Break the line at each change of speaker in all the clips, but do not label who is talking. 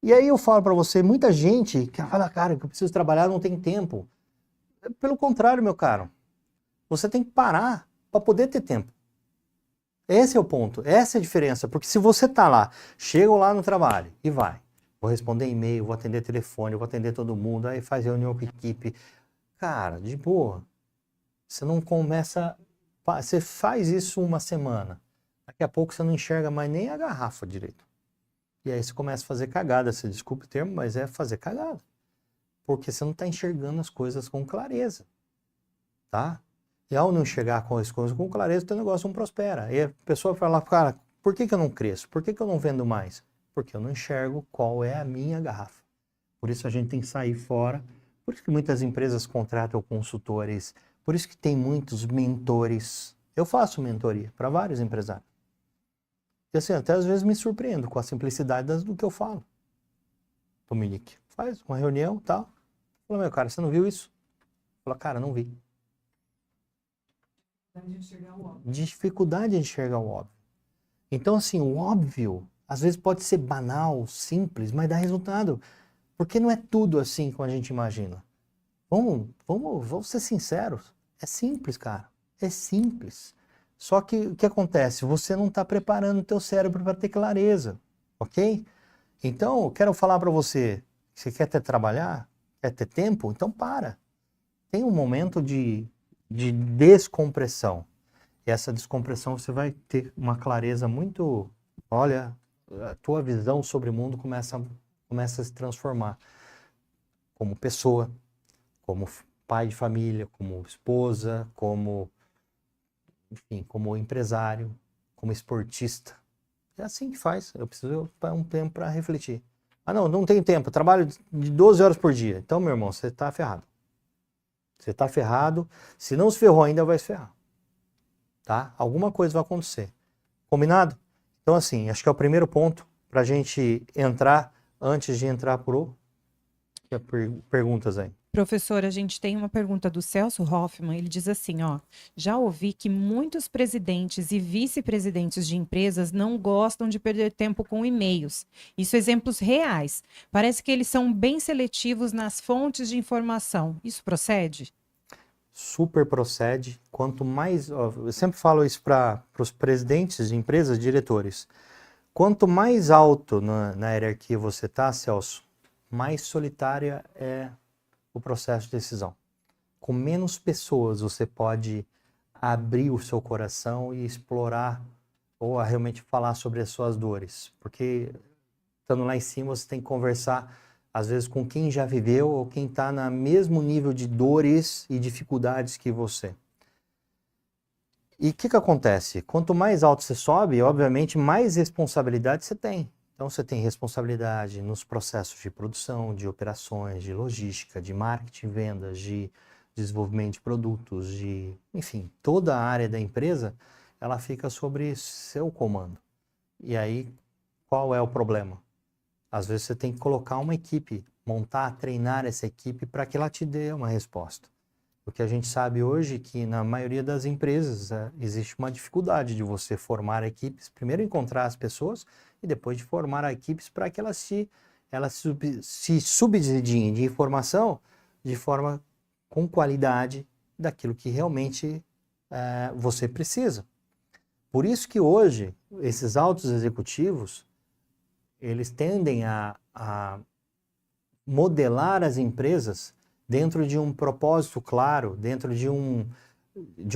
E aí eu falo para você, muita gente que fala, cara, que eu preciso trabalhar, não tem tempo. Pelo contrário, meu caro, você tem que parar para poder ter tempo. Esse é o ponto, essa é a diferença, porque se você tá lá, chega lá no trabalho e vai, vou responder e-mail, vou atender telefone, vou atender todo mundo, aí faz reunião com a equipe, cara, de boa, você não começa, você faz isso uma semana, daqui a pouco você não enxerga mais nem a garrafa direito, e aí você começa a fazer cagada, você desculpe o termo, mas é fazer cagada, porque você não tá enxergando as coisas com clareza, tá? E ao não enxergar com as coisas com clareza, o teu negócio não prospera. E a pessoa fala, cara, por que eu não cresço? Por que eu não vendo mais? Porque eu não enxergo qual é a minha garrafa. Por isso a gente tem que sair fora. Por isso que muitas empresas contratam consultores. Por isso que tem muitos mentores. Eu faço mentoria para vários empresários. E assim, até às vezes me surpreendo com a simplicidade do que eu falo. Dominique, faz uma reunião e tal. Fala, meu cara, você não viu isso? Fala, cara, não vi. Dificuldade de enxergar o óbvio. Então, assim, o óbvio, às vezes pode ser banal, simples, mas dá resultado. Porque não é tudo assim como a gente imagina. Vamos ser sinceros. É simples, cara. É simples. Só que o que acontece? Você não está preparando o teu cérebro para ter clareza, ok? Então, eu quero falar para você, você quer trabalhar? Quer ter tempo? Então para. Tem um momento de descompressão. E essa descompressão você vai ter uma clareza muito... Olha, a tua visão sobre o mundo começa a se transformar. Como pessoa, como pai de família, como esposa, como, enfim, como empresário, como esportista. É assim que faz. Eu preciso de um tempo para refletir. Ah, não tenho tempo. Eu trabalho de 12 horas por dia. Então, meu irmão, você está ferrado. Você está ferrado. Se não se ferrou ainda, vai se ferrar. Tá? Alguma coisa vai acontecer. Combinado? Então, assim, acho que é o primeiro ponto para a gente entrar, antes de entrar pro perguntas aí.
Professor, a gente tem uma pergunta do Celso Hoffman. Ele diz assim, ó: já ouvi que muitos presidentes e vice-presidentes de empresas não gostam de perder tempo com e-mails. Isso exemplos reais. Parece que eles são bem seletivos nas fontes de informação. Isso procede?
Super procede. Quanto mais, ó, eu sempre falo isso para os presidentes de empresas, diretores. Quanto mais alto na hierarquia você está, Celso, mais solitária é o processo de decisão. Com menos pessoas você pode abrir o seu coração e explorar ou realmente falar sobre as suas dores. Porque estando lá em cima você tem que conversar às vezes com quem já viveu ou quem está no mesmo nível de dores e dificuldades que você. E o que acontece? Quanto mais alto você sobe, obviamente, mais responsabilidade você tem. Então, você tem responsabilidade nos processos de produção, de operações, de logística, de marketing, vendas, de desenvolvimento de produtos, enfim, toda a área da empresa, ela fica sobre seu comando. E aí, qual é o problema? Às vezes você tem que colocar uma equipe, montar, treinar essa equipe para que ela te dê uma resposta. O que a gente sabe hoje é que na maioria das empresas existe uma dificuldade de você formar equipes, primeiro encontrar as pessoas e depois de formar equipes para que elas se subsidiem de informação de forma com qualidade daquilo que realmente você precisa. Por isso que hoje esses altos executivos eles tendem a modelar as empresas dentro de um propósito claro, dentro de um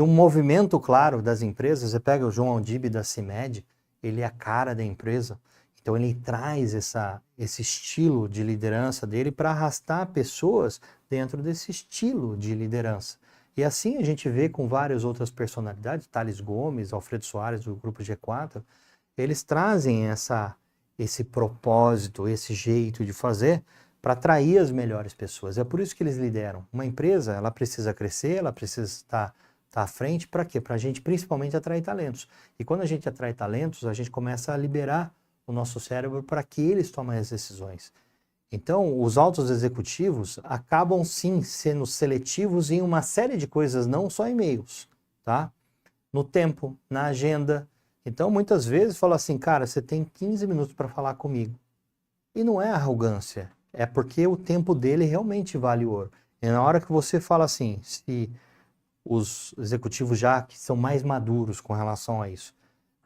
movimento claro das empresas. Você pega o João Aldib da CIMED, ele é a cara da empresa, então ele traz esse estilo de liderança dele para arrastar pessoas dentro desse estilo de liderança. E assim a gente vê com várias outras personalidades, Thales Gomes, Alfredo Soares do Grupo G4, eles trazem esse propósito, esse jeito de fazer para atrair as melhores pessoas. É por isso que eles lideram. Uma empresa, ela precisa crescer, ela precisa estar à frente, para quê? Para a gente principalmente atrair talentos. E quando a gente atrai talentos, a gente começa a liberar o nosso cérebro para que eles tomem as decisões. Então, os altos executivos acabam sim sendo seletivos em uma série de coisas, não só e-mails, tá? No tempo, na agenda. Então, muitas vezes fala assim, cara, você tem 15 minutos para falar comigo. E não é arrogância, é porque o tempo dele realmente vale ouro. E na hora que você fala assim, se os executivos já que são mais maduros com relação a isso,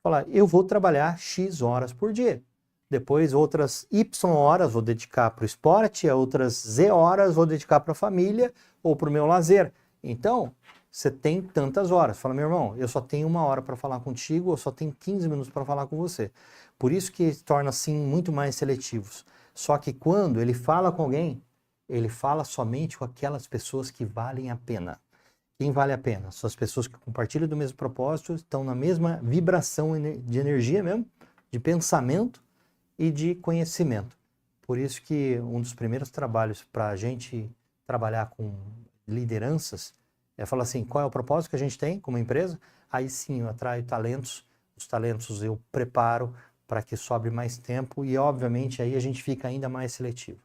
falar, eu vou trabalhar X horas por dia. Depois outras Y horas vou dedicar para o esporte, outras Z horas vou dedicar para a família ou para o meu lazer. Então, você tem tantas horas. Fala, meu irmão, eu só tenho 1 hora para falar contigo, eu só tenho 15 minutos para falar com você. Por isso que se torna, assim, muito mais seletivos. Só que quando ele fala com alguém, ele fala somente com aquelas pessoas que valem a pena. Quem vale a pena? São as pessoas que compartilham do mesmo propósito, estão na mesma vibração de energia mesmo, de pensamento e de conhecimento. Por isso que um dos primeiros trabalhos para a gente trabalhar com lideranças é falar assim, qual é o propósito que a gente tem como empresa? Aí sim eu atraio talentos, os talentos eu preparo para que sobre mais tempo e obviamente aí a gente fica ainda mais seletivo.